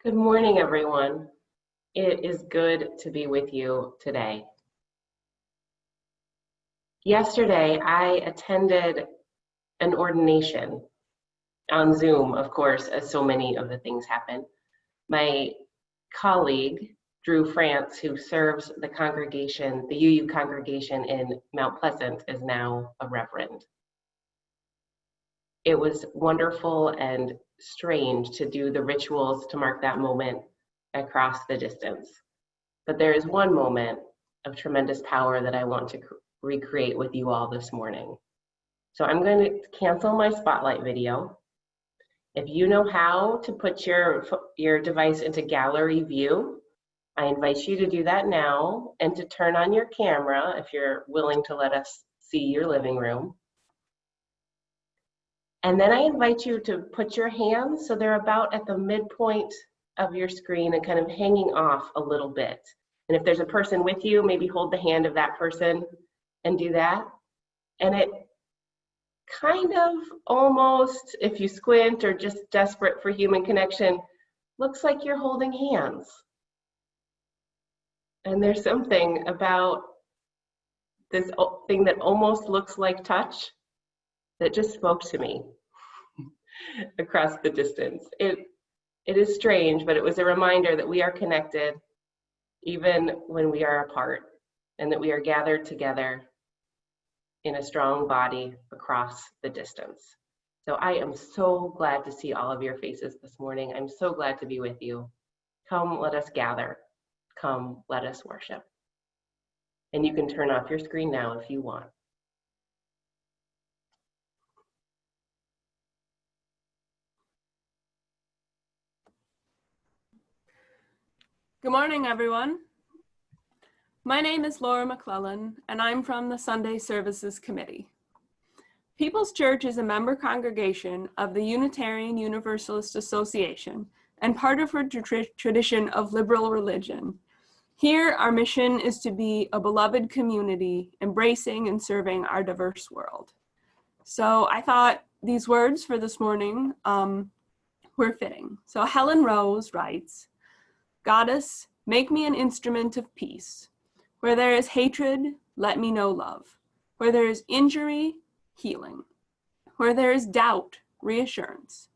Good morning, everyone. It is good to be with you today. Yesterday, I attended an ordination on Zoom, of course, as so many of the things happen. My colleague, Drew France, who serves the congregation, the UU congregation in Mount Pleasant, is now a reverend. It was wonderful and strange to do the rituals to mark that moment across the distance. But there is one moment of tremendous power that I want to recreate with you all this morning. So I'm going to cancel my spotlight video. If you know how to put your device into gallery view, I invite you to do that now and to turn on your camera if you're willing to let us see your living room. And then I invite you to put your hands so they're about at the midpoint of your screen and kind of hanging off a little bit. And if there's a person with you, maybe hold the hand of that person and do that. And it kind of almost, if you squint or just desperate for human connection, looks like you're holding hands. And there's something about this thing that almost looks like touch that just spoke to me across the distance. It is strange, but it was a reminder that we are connected even when we are apart, and that we are gathered together in a strong body across the distance. So I am so glad to see all of your faces this morning. I'm so glad to be with you. Come, let us gather. Come, let us worship. And you can turn off your screen now if you want. Good morning, everyone. My name is Laura McClellan, and I'm from the Sunday Services Committee. People's Church is a member congregation of the Unitarian Universalist Association and part of her tradition of liberal religion. Here, our mission is to be a beloved community, embracing and serving our diverse world. So I thought these words for this morning were fitting. So Helen Rose writes, "Goddess, make me an instrument of peace. Where there is hatred, let me know love. Where there is injury, healing. Where there is doubt, reassurance.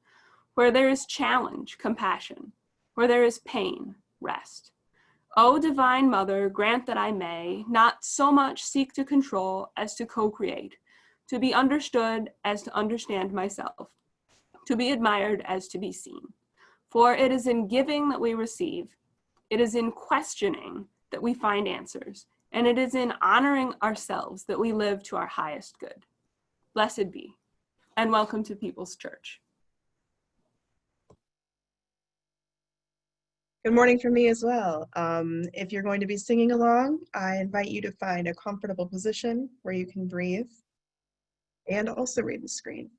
Where there is challenge, compassion. Where there is pain, rest. O Divine Mother, grant that I may not so much seek to control as to co-create, to be understood as to understand myself, to be admired as to be seen. For it is in giving that we receive, it is in questioning that we find answers, and it is in honoring ourselves that we live to our highest good. Blessed be, and welcome to People's Church." Good morning from me as well. If you're going to be singing along, I invite you to find a comfortable position where you can breathe and also read the screen.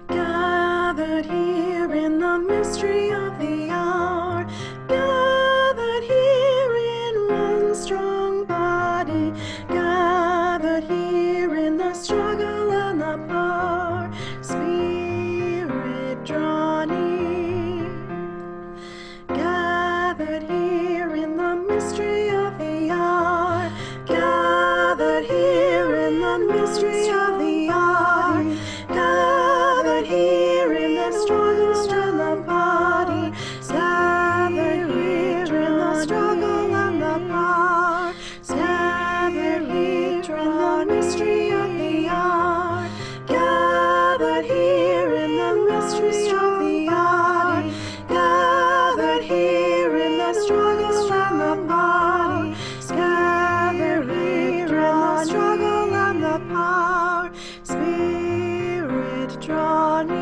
Gathered here in the mystery of the hour, gathered here in one strong body, gathered here in the struggle and the power, Spirit draw near. Gathered here in the mystery of the hour, gathered here in the mystery of the hour, gathered here in the struggle and the body, gathered here in the struggle and the power, gathered here in the mystery of the hour, gathered here in the mystery of the hour, gathered here in the struggle and the body, gathered here in the struggle and the power, Spirit draw near.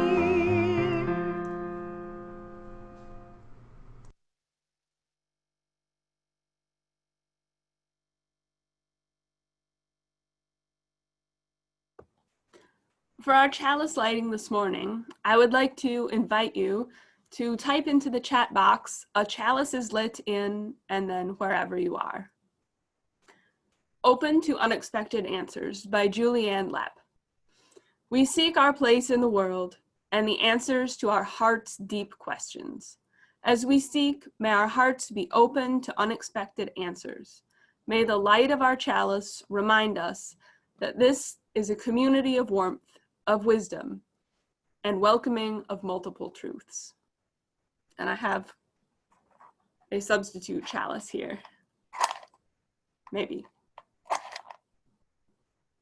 For our chalice lighting this morning, I would like to invite you to type into the chat box, "A chalice is lit in," and then wherever you are. Open to Unexpected Answers by Julianne Lepp. We seek our place in the world and the answers to our heart's deep questions. As we seek, may our hearts be open to unexpected answers. May the light of our chalice remind us that this is a community of warmth, of wisdom, and welcoming of multiple truths. And I have a substitute chalice here. Maybe.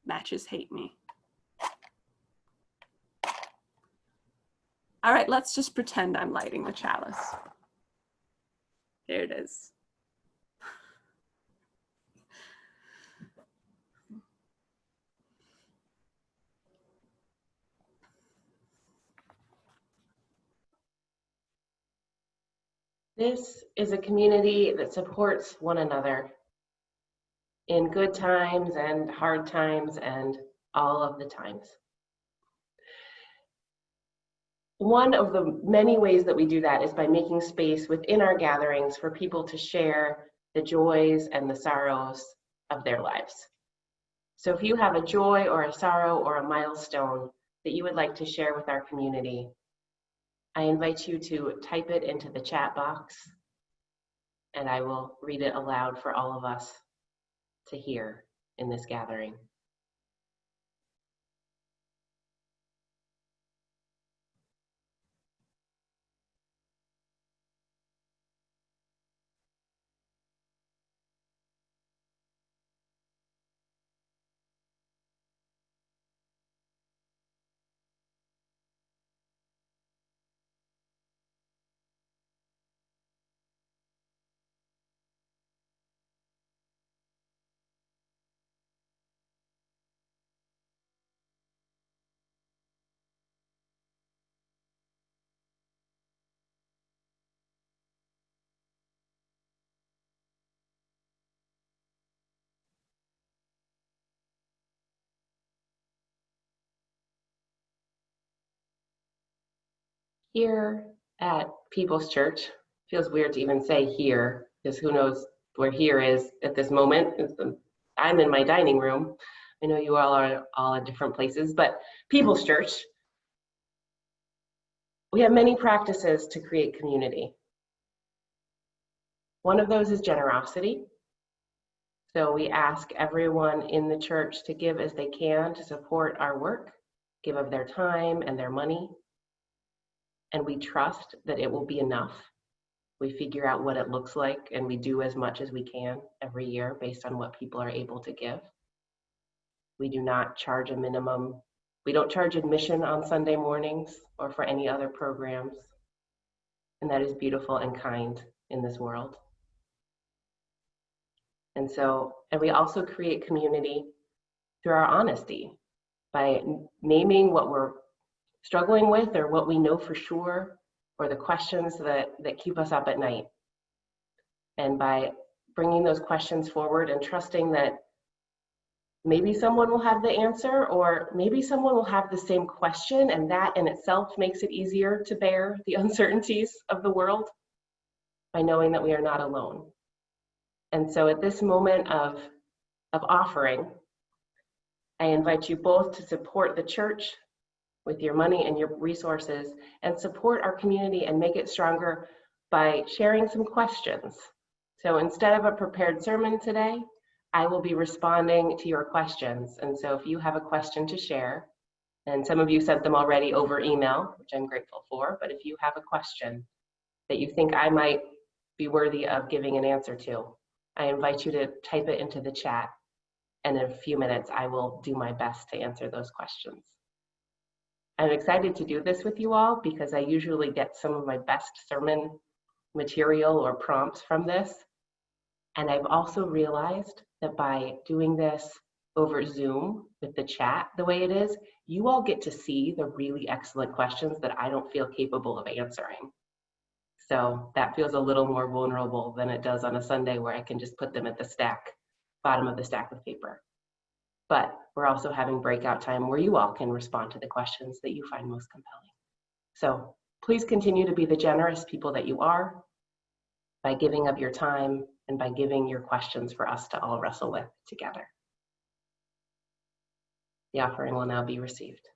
Matches hate me. All right, let's just pretend I'm lighting the chalice. There it is. This is a community that supports one another in good times and hard times and all of the times. One of the many ways that we do that is by making space within our gatherings for people to share the joys and the sorrows of their lives. So if you have a joy or a sorrow or a milestone that you would like to share with our community, I invite you to type it into the chat box, and I will read it aloud for all of us to hear in this gathering. Here at People's Church, feels weird to even say here, because who knows where here is at this moment. I'm in my dining room. I know you all are all in different places, but People's Church, we have many practices to create community. One of those is generosity. So we ask everyone in the church to give as they can to support our work, give of their time and their money. And we trust that it will be enough. We figure out what it looks like and we do as much as we can every year based on what people are able to give. We do not charge a minimum. We don't charge admission on Sunday mornings or for any other programs. And that is beautiful and kind in this world. And we also create community through our honesty by naming what we're struggling with or what we know for sure, or the questions that keep us up at night. And by bringing those questions forward and trusting that maybe someone will have the answer, or maybe someone will have the same question, and that in itself makes it easier to bear the uncertainties of the world by knowing that we are not alone. And so at this moment of offering, I invite you both to support the church with your money and your resources, and support our community and make it stronger by sharing some questions. So instead of a prepared sermon today, I will be responding to your questions. And so if you have a question to share, and some of you sent them already over email, which I'm grateful for, but if you have a question that you think I might be worthy of giving an answer to, I invite you to type it into the chat, and in a few minutes I will do my best to answer those questions. I'm excited to do this with you all because I usually get some of my best sermon material or prompts from this. And I've also realized that by doing this over Zoom with the chat the way it is, you all get to see the really excellent questions that I don't feel capable of answering. So that feels a little more vulnerable than it does on a Sunday where I can just put them at the bottom of the stack of paper. But we're also having breakout time where you all can respond to the questions that you find most compelling. So please continue to be the generous people that you are by giving of your time and by giving your questions for us to all wrestle with together. The offering will now be received.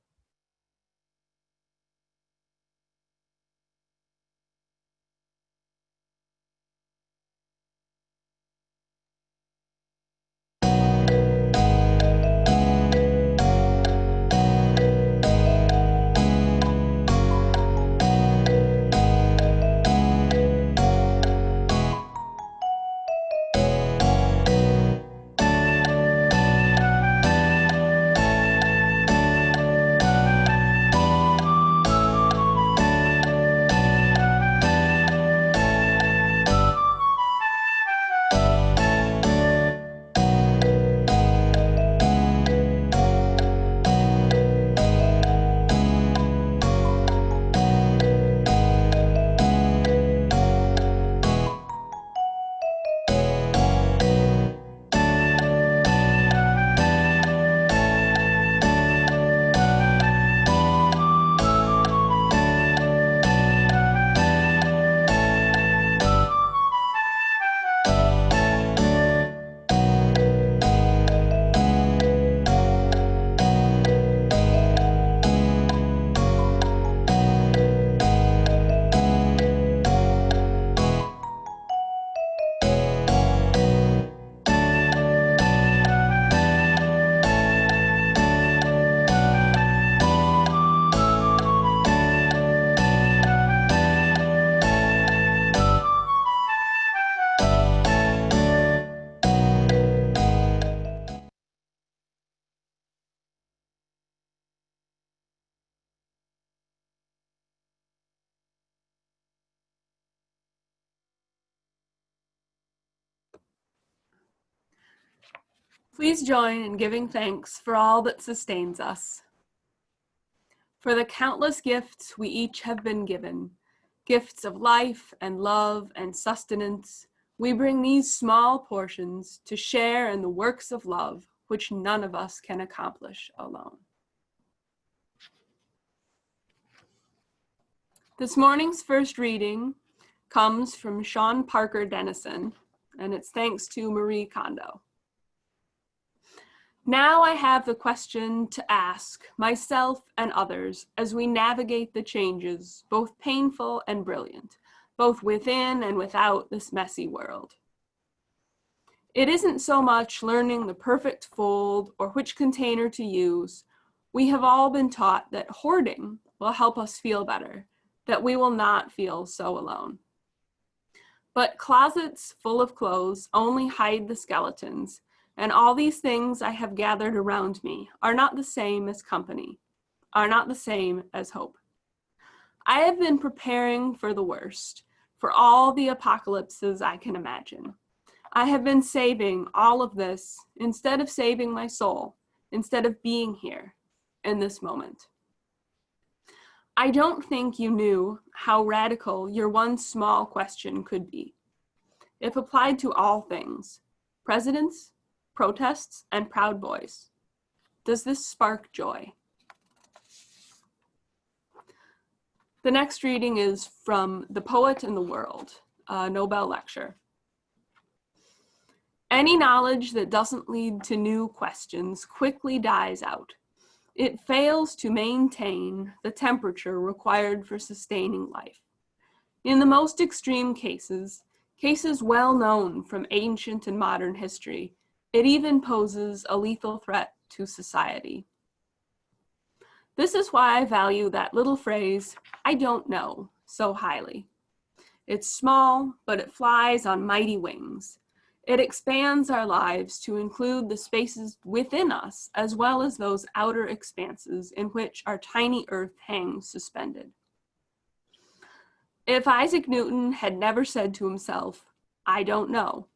Please join in giving thanks for all that sustains us. For the countless gifts we each have been given, gifts of life and love and sustenance, we bring these small portions to share in the works of love which none of us can accomplish alone. This morning's first reading comes from Sean Parker Dennison, and it's thanks to Marie Kondo. Now I have the question to ask myself and others as we navigate the changes, both painful and brilliant, both within and without this messy world. It isn't so much learning the perfect fold or which container to use. We have all been taught that hoarding will help us feel better, that we will not feel so alone. But closets full of clothes only hide the skeletons, and all these things I have gathered around me are not the same as company, are not the same as hope. I have been preparing for the worst, for all the apocalypses I can imagine. I have been saving all of this instead of saving my soul, instead of being here in this moment. I don't think you knew how radical your one small question could be. If applied to all things, presidents, protests, and Proud Boys, does this spark joy? The next reading is from The Poet and the World, a Nobel lecture. Any knowledge that doesn't lead to new questions quickly dies out. It fails to maintain the temperature required for sustaining life. In the most extreme cases, cases well known from ancient and modern history, it even poses a lethal threat to society. This is why I value that little phrase, "I don't know," so highly. It's small, but it flies on mighty wings. It expands our lives to include the spaces within us, as well as those outer expanses in which our tiny earth hangs suspended. If Isaac Newton had never said to himself, "I don't know,"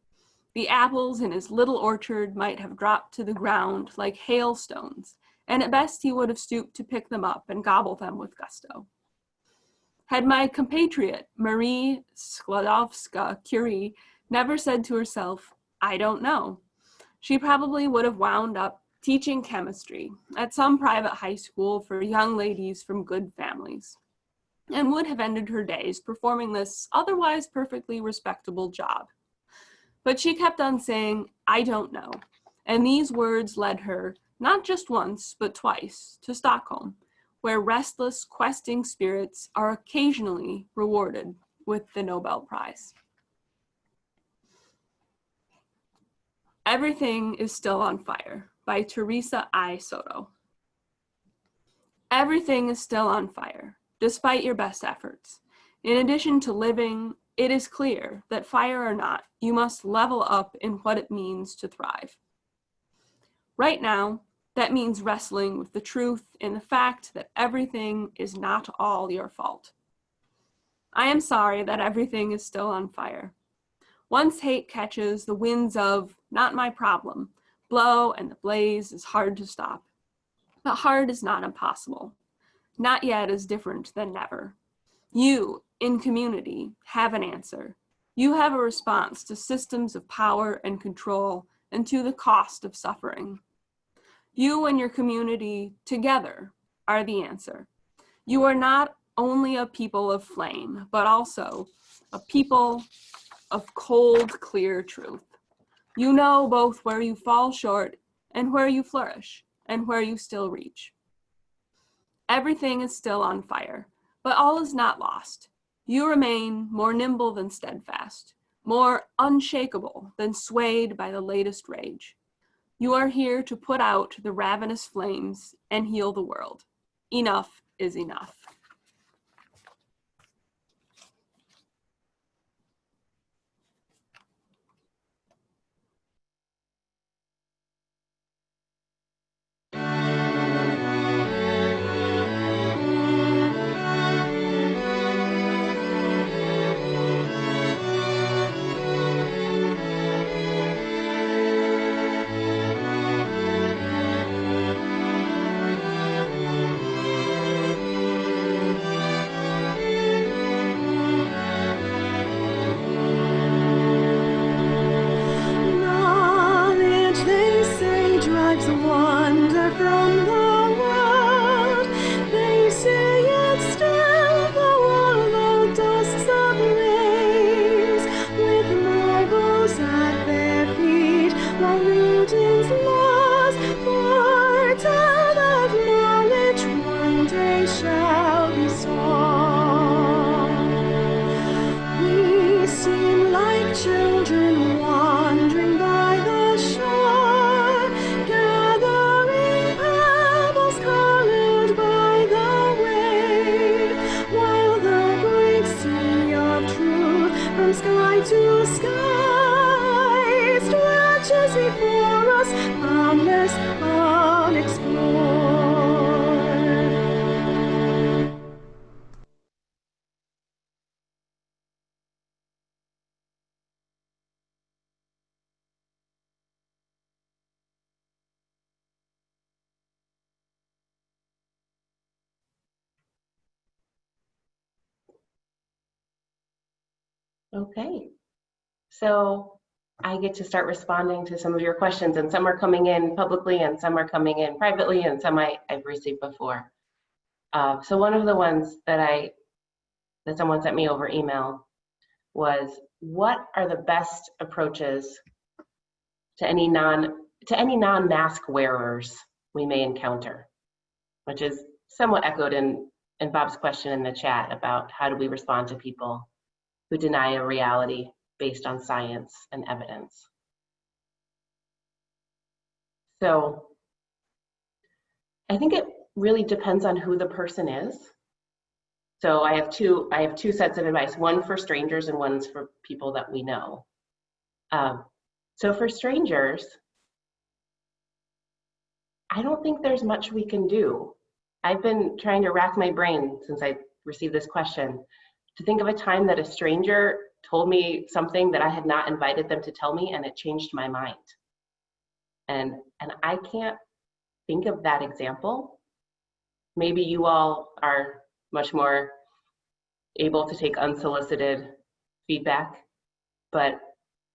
the apples in his little orchard might have dropped to the ground like hailstones, and at best he would have stooped to pick them up and gobble them with gusto. Had my compatriot, Marie Skłodowska-Curie, never said to herself, "I don't know," she probably would have wound up teaching chemistry at some private high school for young ladies from good families, and would have ended her days performing this otherwise perfectly respectable job. But she kept on saying, "I don't know." And these words led her, not just once, but twice, to Stockholm, where restless, questing spirits are occasionally rewarded with the Nobel Prize. Everything is Still on Fire by Teresa I. Soto. Everything is still on fire, despite your best efforts. In addition to living, it is clear that fire or not, you must level up in what it means to thrive. Right now, that means wrestling with the truth in the fact that everything is not all your fault. I am sorry that everything is still on fire. Once hate catches, the winds of "not my problem" blow and the blaze is hard to stop. But hard is not impossible. Not yet is different than never. You, in community, have an answer. You have a response to systems of power and control and to the cost of suffering. You and your community together are the answer. You are not only a people of flame, but also a people of cold, clear truth. You know both where you fall short and where you flourish and where you still reach. Everything is still on fire, but all is not lost. You remain more nimble than steadfast, more unshakable than swayed by the latest rage. You are here to put out the ravenous flames and heal the world. Enough is enough. Knowledge, they say, drives wonder from the world. They say it's still the world of dust ablaze, with marvels at their feet, while reading's lost. For tale of knowledge one day shall be song. We seem like children wandering by the shore, gathering pebbles colored by the wave, while the great sea of truth from sky to sky stretches before us, boundless, unexplored. Okay, so I get to start responding to some of your questions, and some are coming in publicly and some are coming in privately and some I've received before. So one of the ones that someone sent me over email was, what are the best approaches to any non-mask wearers we may encounter? Which is somewhat echoed in Bob's question in the chat about how do we respond to people who deny a reality based on science and evidence. So I think it really depends on who the person is. So I have two sets of advice, one for strangers and one's for people that we know. So for strangers, I don't think there's much we can do. I've been trying to rack my brain since I received this question to think of a time that a stranger told me something that I had not invited them to tell me, and it changed my mind. And I can't think of that example. Maybe you all are much more able to take unsolicited feedback, but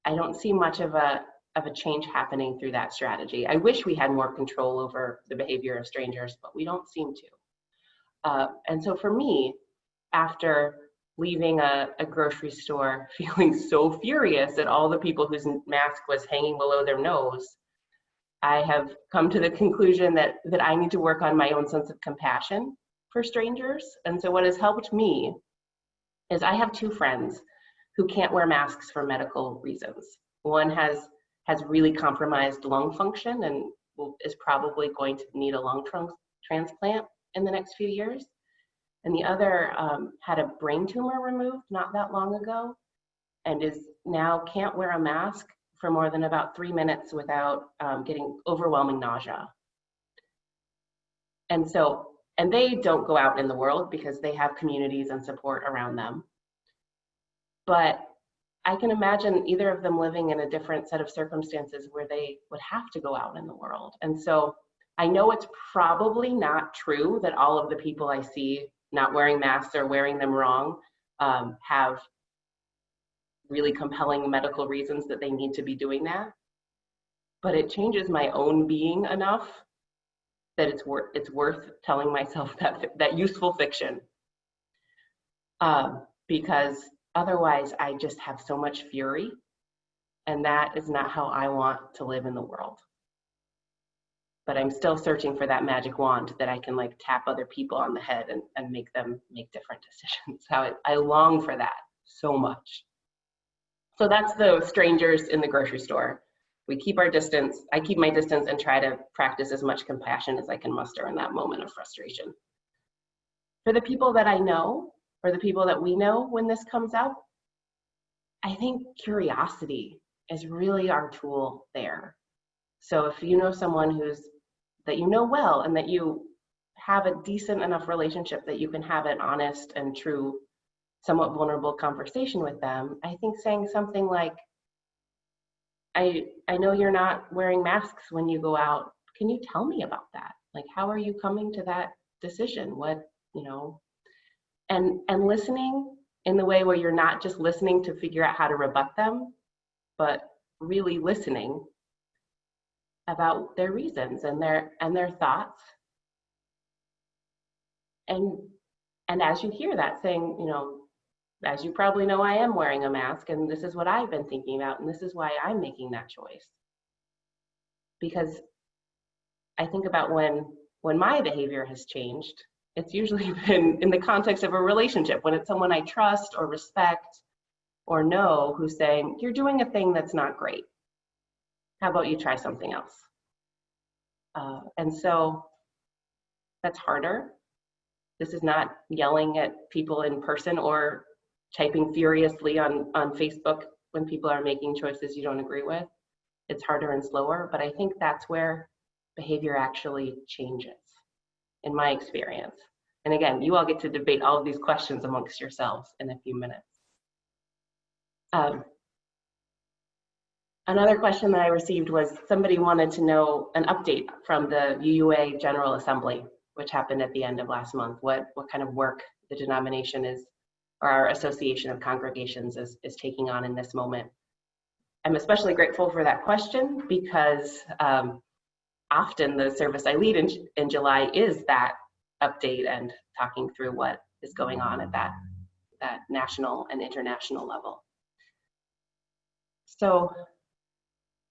I don't see much of a change happening through that strategy. I wish we had more control over the behavior of strangers, but we don't seem to. And so for me, after leaving a grocery store feeling so furious at all the people whose mask was hanging below their nose, I have come to the conclusion that I need to work on my own sense of compassion for strangers. And so what has helped me is I have two friends who can't wear masks for medical reasons. One has really compromised lung function and is probably going to need a lung transplant in the next few years. And the other had a brain tumor removed not that long ago and is now can't wear a mask for more than about 3 minutes without getting overwhelming nausea. And they don't go out in the world because they have communities and support around them. But I can imagine either of them living in a different set of circumstances where they would have to go out in the world. And so I know it's probably not true that all of the people I see not wearing masks or wearing them wrong have really compelling medical reasons that they need to be doing that. But it changes my own being enough that it's worth telling myself that useful fiction. Because otherwise I just have so much fury, and that is not how I want to live in the world. But I'm still searching for that magic wand that I can like tap other people on the head and make them make different decisions. I long for that so much. So that's the strangers in the grocery store. We keep our distance. I keep my distance and try to practice as much compassion as I can muster in that moment of frustration. For the people that I know, or the people that we know when this comes up, I think curiosity is really our tool there. So if you know someone that you know well and that you have a decent enough relationship that you can have an honest and true, somewhat vulnerable conversation with them, I think saying something like, I know you're not wearing masks when you go out. Can you tell me about that? Like, how are you coming to that decision? What, and listening in the way where you're not just listening to figure out how to rebut them, but really listening about their reasons and their thoughts. And as you hear that, saying, as you probably know, I am wearing a mask, and this is what I've been thinking about, and this is why I'm making that choice. Because I think about when my behavior has changed, it's usually been in the context of a relationship, when it's someone I trust or respect or know who's saying, you're doing a thing that's not great. How about you try something else? And so that's harder. This is not yelling at people in person or typing furiously on Facebook when people are making choices you don't agree with. It's harder and slower, but I think that's where behavior actually changes, in my experience. And again, you all get to debate all of these questions amongst yourselves in a few minutes. Another question that I received was somebody wanted to know an update from the Uua General Assembly, which happened at the end of last month. What kind of work the denomination is, or our Association of Congregations is taking on in this moment. I'm especially grateful for that question because often the service I lead in July is that update and talking through what is going on at that national and international level. So,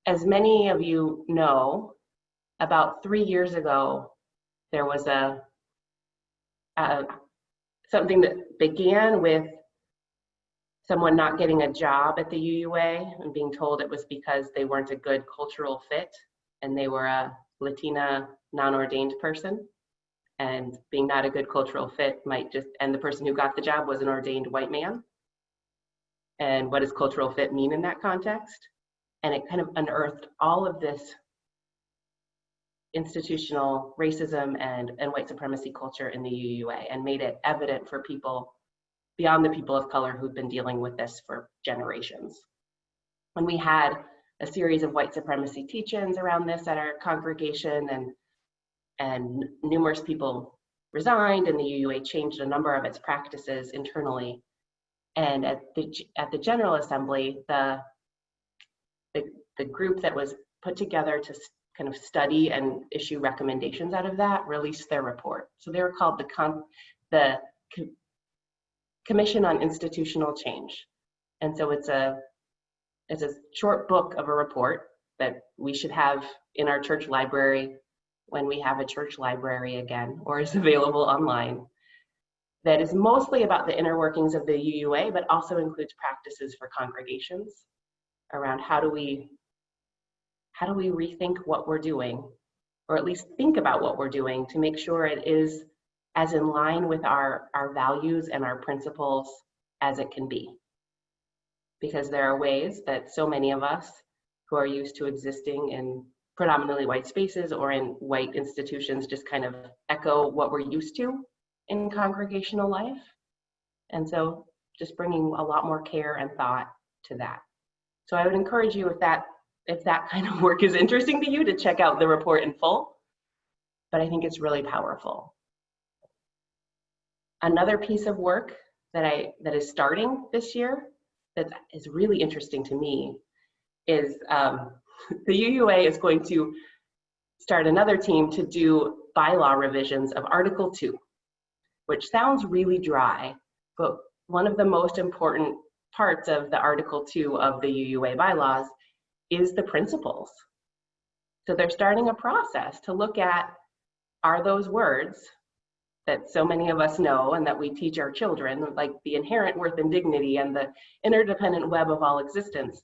as many of you know, about 3 years ago, there was something that began with someone not getting a job at the UUA and being told it was because they weren't a good cultural fit and they were a Latina non-ordained person, and being not a good cultural fit and the person who got the job was an ordained white man. And what does cultural fit mean in that context? And it kind of unearthed all of this institutional racism and white supremacy culture in the UUA and made it evident for people beyond the people of color who've been dealing with this for generations. When we had a series of white supremacy teach-ins around this at our congregation, and numerous people resigned, and the UUA changed a number of its practices internally. And at the General Assembly, the group that was put together to kind of study and issue recommendations out of that released their report. So they were called Commission on Institutional Change. And so it's a short book of a report that we should have in our church library when we have a church library again, or is available online, that is mostly about the inner workings of the UUA, but also includes practices for congregations around how do we rethink what we're doing, or at least think about what we're doing to make sure it is as in line with our values and our principles as it can be. Because there are ways that so many of us who are used to existing in predominantly white spaces or in white institutions just kind of echo what we're used to in congregational life. And so just bringing a lot more care and thought to that. So I would encourage you, if that kind of work is interesting to you, to check out the report in full. But I think it's really powerful. Another piece of work that is starting this year that is really interesting to me is the UUA is going to start another team to do bylaw revisions of Article 2, which sounds really dry, but one of the most important parts of the Article 2 of the UUA bylaws is the principles. So they're starting a process to look at, are those words that so many of us know and that we teach our children, like the inherent worth and dignity and the interdependent web of all existence,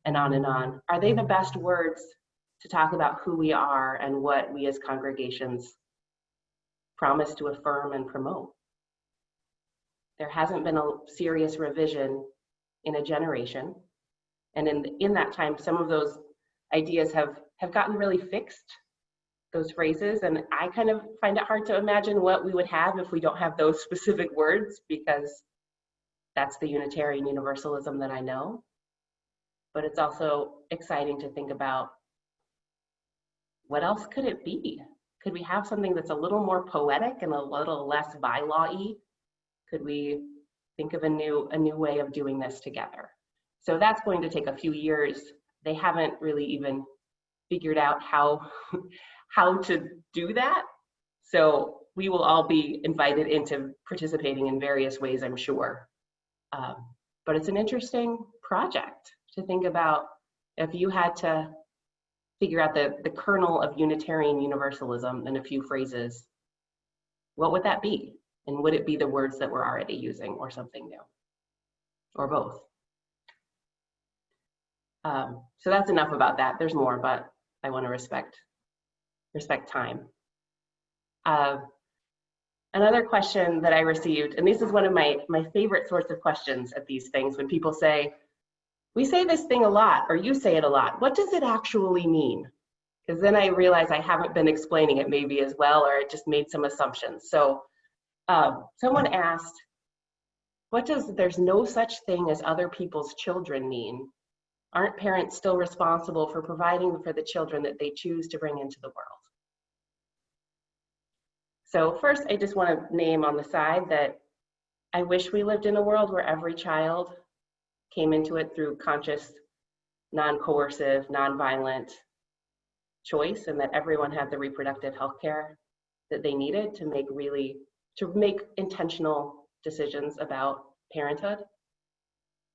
and on, are they the best words to talk about who we are and what we as congregations promise to affirm and promote? There hasn't been a serious revision in a generation. And in that time, some of those ideas have gotten really fixed, those phrases. And I kind of find it hard to imagine what we would have if we don't have those specific words, because that's the Unitarian Universalism that I know. But it's also exciting to think about, what else could it be? Could we have something that's a little more poetic and a little less bylaw-y? Could we think of a new way of doing this together? So that's going to take a few years. They haven't really even figured out how to do that. So we will all be invited into participating in various ways, I'm sure. But it's an interesting project to think about. If you had to figure out the kernel of Unitarian Universalism in a few phrases, what would that be? And would it be the words that we're already using, or something new, or both? So that's enough about that. There's more, but I want to respect time. Another question that I received, and this is one of my favorite sorts of questions at these things, when people say, we say this thing a lot, or you say it a lot, what does it actually mean? Because then I realize I haven't been explaining it maybe as well, or I just made some assumptions. So someone asked, what does "there's no such thing as other people's children" mean? Aren't parents still responsible for providing for the children that they choose to bring into the world? So first, I just want to name on the side that I wish we lived in a world where every child came into it through conscious, non-coercive, non-violent choice, and that everyone had the reproductive health care that they needed to make intentional decisions about parenthood.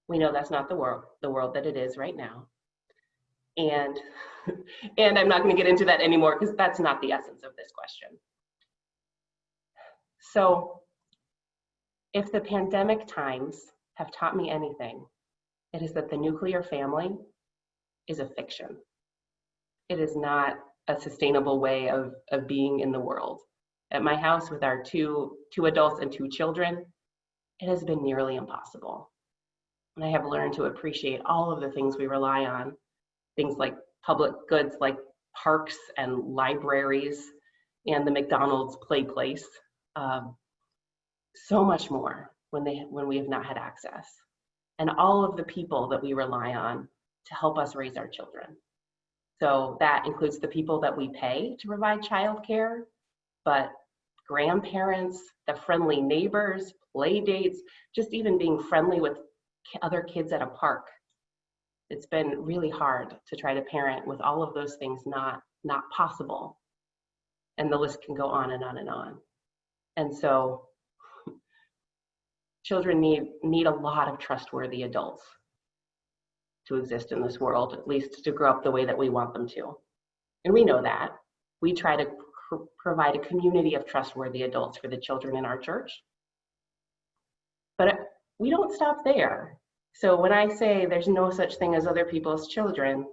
We know that's not the world that it is right now. And I'm not going to get into that anymore, because that's not the essence of this question. So if the pandemic times have taught me anything, it is that the nuclear family is a fiction. It is not a sustainable way of being in the world. At my house, with our two adults and 2 children, it has been nearly impossible. And I have learned to appreciate all of the things we rely on, things like public goods like parks and libraries and the McDonald's play place, so much more when we have not had access, and all of the people that we rely on to help us raise our children. So that includes the people that we pay to provide childcare, but grandparents, the friendly neighbors, play dates, just even being friendly with other kids at a park. It's been really hard to try to parent with all of those things not possible. And the list can go on and on and on. And so children need a lot of trustworthy adults to exist in this world, at least to grow up the way that we want them to. And we know that. We try to provide a community of trustworthy adults for the children in our church. But we don't stop there. So when I say there's no such thing as other people's children,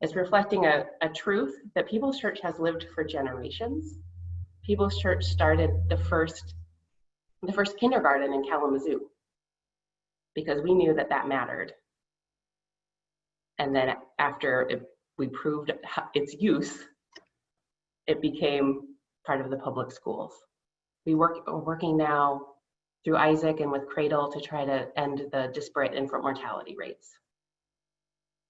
it's reflecting a truth that People's Church has lived for generations. People's Church started the first kindergarten in Kalamazoo because we knew that that mattered. And then after we proved its use, it became part of the public schools. We're working now through Isaac and with Cradle to try to end the disparate infant mortality rates.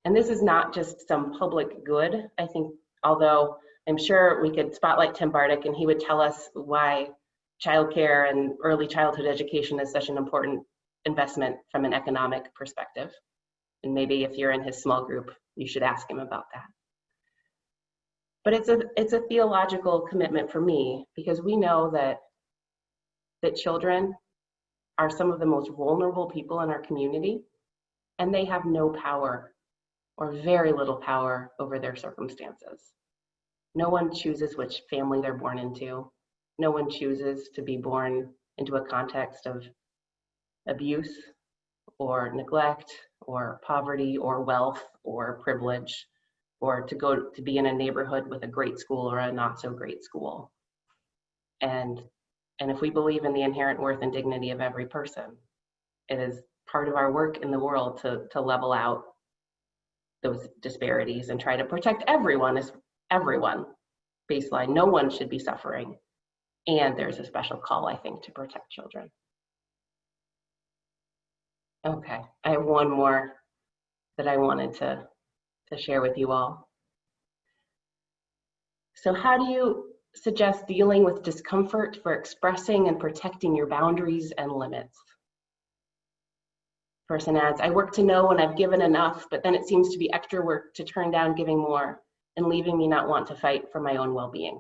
And this is not just some public good. I think, although I'm sure we could spotlight Tim Bardick and he would tell us why childcare and early childhood education is such an important investment from an economic perspective. And maybe if you're in his small group, you should ask him about that. But it's a theological commitment for me, because we know that children are some of the most vulnerable people in our community, and they have no power or very little power over their circumstances. No one chooses which family they're born into. No one chooses to be born into a context of abuse or neglect or poverty or wealth or privilege, or to go to be in a neighborhood with a great school or a not so great school. And if we believe in the inherent worth and dignity of every person, it is part of our work in the world to level out those disparities and try to protect everyone as everyone. Baseline, no one should be suffering. And there's a special call, I think, to protect children. Okay, I have one more that I wanted to share with you all. So how do you suggest dealing with discomfort for expressing and protecting your boundaries and limits? Person adds, I work to know when I've given enough, but then it seems to be extra work to turn down giving more and leaving me not want to fight for my own well-being.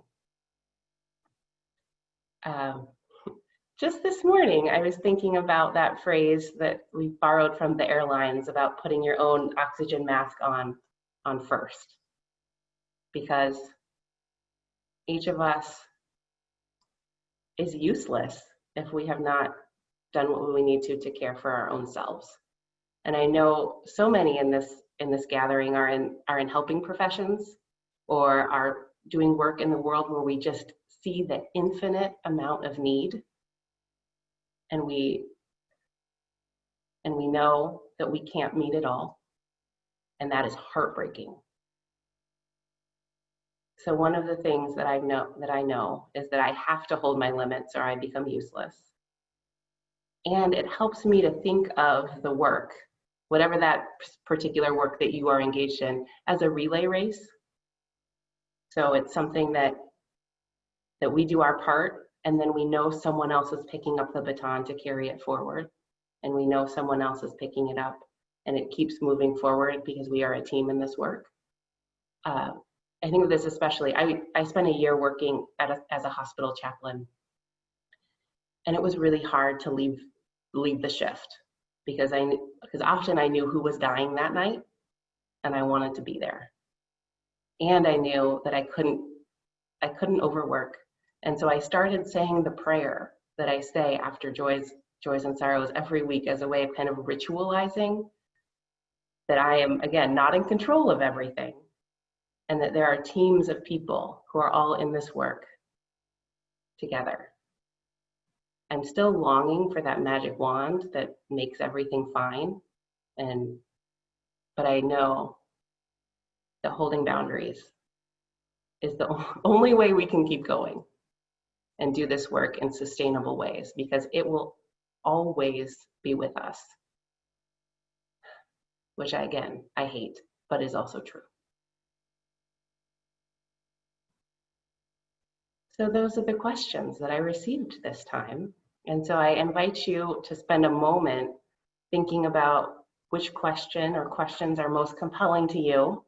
Just this morning, I was thinking about that phrase that we borrowed from the airlines about putting your own oxygen mask on first, because each of us is useless if we have not done what we need to care for our own selves. And I know so many in this gathering are in helping professions or are doing work in the world where we just see the infinite amount of need, and we know that we can't meet it all, and that is heartbreaking. So one of the things that I know is that I have to hold my limits or I become useless. And it helps me to think of the work, whatever that particular work that you are engaged in, as a relay race. So it's something that we do our part, and then we know someone else is picking up the baton to carry it forward. And we know someone else is picking it up, and it keeps moving forward because we are a team in this work. I think of this especially, I spent a year working as a hospital chaplain, and it was really hard to leave the shift because often I knew who was dying that night, and I wanted to be there. And I knew that I couldn't overwork. And so I started saying the prayer that I say after joys and sorrows every week as a way of kind of ritualizing that I am, again, not in control of everything, and that there are teams of people who are all in this work together. I'm still longing for that magic wand that makes everything fine, but I know that holding boundaries is the only way we can keep going and do this work in sustainable ways, because it will always be with us, which I hate, but is also true. So those are the questions that I received this time. And so I invite you to spend a moment thinking about which question or questions are most compelling to you,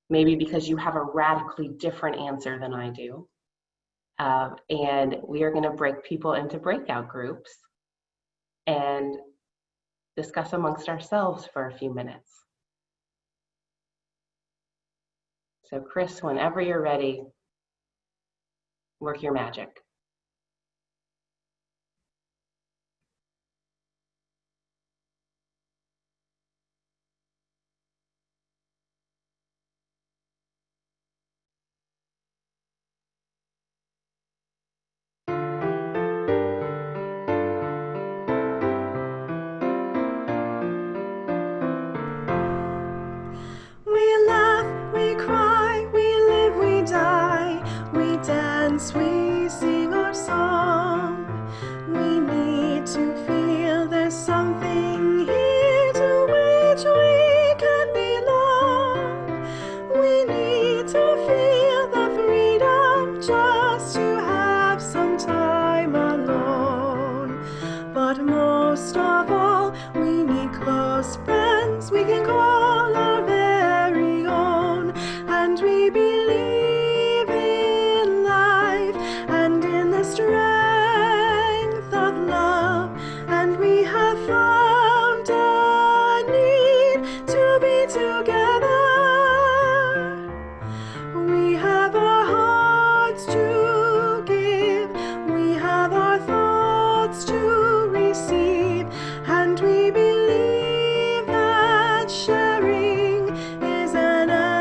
maybe because you have a radically different answer than I do. And we are going to break people into breakout groups and discuss amongst ourselves for a few minutes. So Chris, whenever you're ready, work your magic. We laugh, we cry, we live, we die. We dance, we sing our song. We need to feel there's something here to which we can belong. We need to feel the freedom just to have some time alone. But most of all, we need close friends we can call our very own. And we believe in life and in the strength of love. And we have found a need to be together. We have our hearts to give, we have our thoughts to receive, and we believe that sharing is an answer.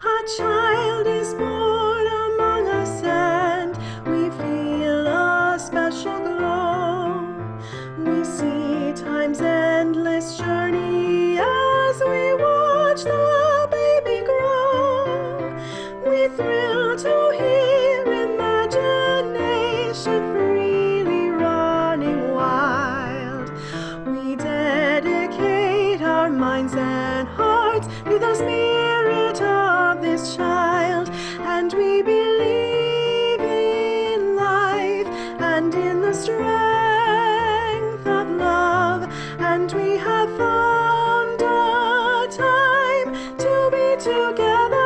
A child is born among us, and we feel a special glow. We see time's endless journey as we watch the baby grow. We thrill to hear imagination freely running wild. We dedicate our minds and hearts to the spirit of this child, and we believe in life and in the strength of love, and we have found a time to be together.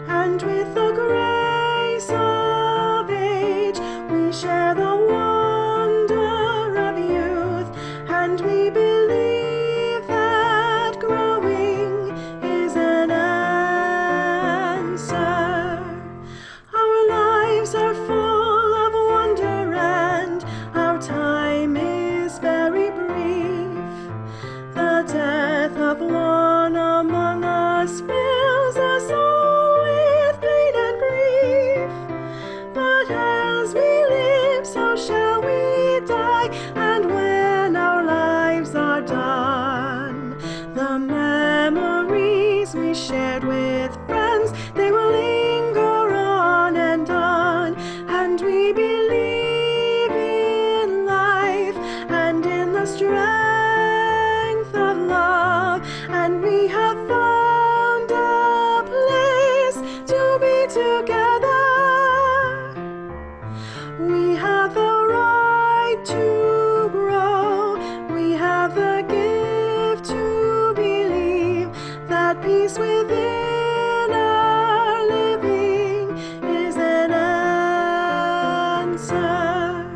And with the grace of age, we share the wonder of youth, and we believe that growing is an answer. Our lives are full of wonder, and our time is very brief. The death of one among us fills us all with pain and grief. But as we live, so shall we die, and when our lives are done, the memories we shared with friends, they will linger on and on. And we believe in life and in the strength of love, and we have found a place to be together. We have the right to grow, we have the gift to believe that peace within our living is an answer.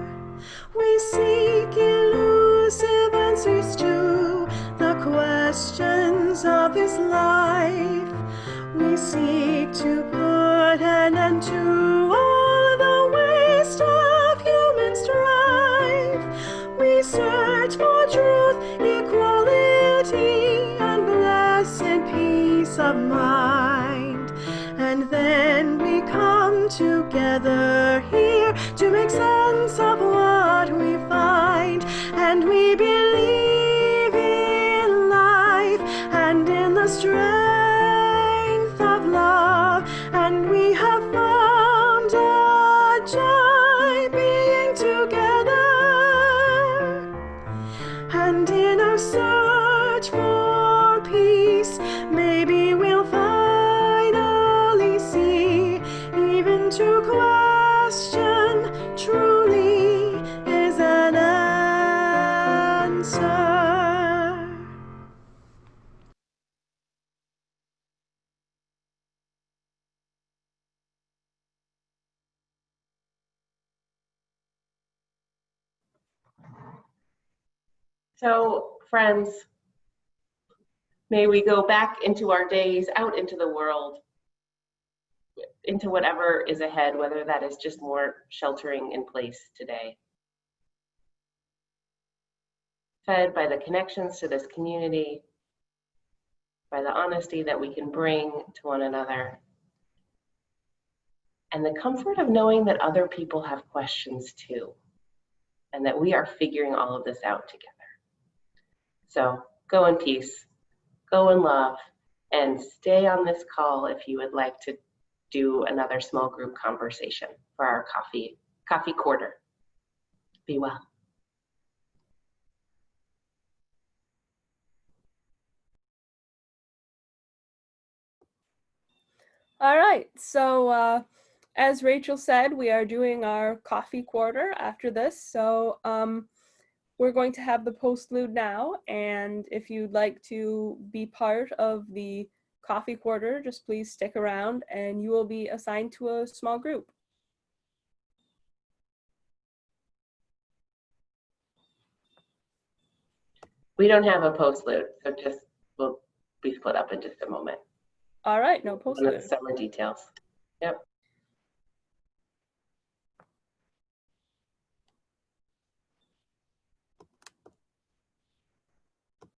We seek elusive answers to the questions of this life. We seek to put an end to all the waste of human strife. We search for truth, equality, and blessed peace of mind. And then we come together here to make sense of what we find. And we believe in life and in the strength of love. And we have found a joy being together. And in our search for peace, maybe we'll finally see, even to question truly is an answer. So, friends, may we go back into our days, out into the world, into whatever is ahead, whether that is just more sheltering in place today. Fed by the connections to this community, by the honesty that we can bring to one another, and the comfort of knowing that other people have questions too, and that we are figuring all of this out together. So go in peace, go in love, and stay on this call if you would like to do another small group conversation for our coffee quarter. Be well. All right, so as Rachel said, we are doing our coffee quarter after this. So we're going to have the postlude now, and if you'd like to be part of the coffee quarter, just please stick around and you will be assigned to a small group. We don't have a postlude, so we'll be split up in just a moment. All right, no One of the postlude. summer details. Yep.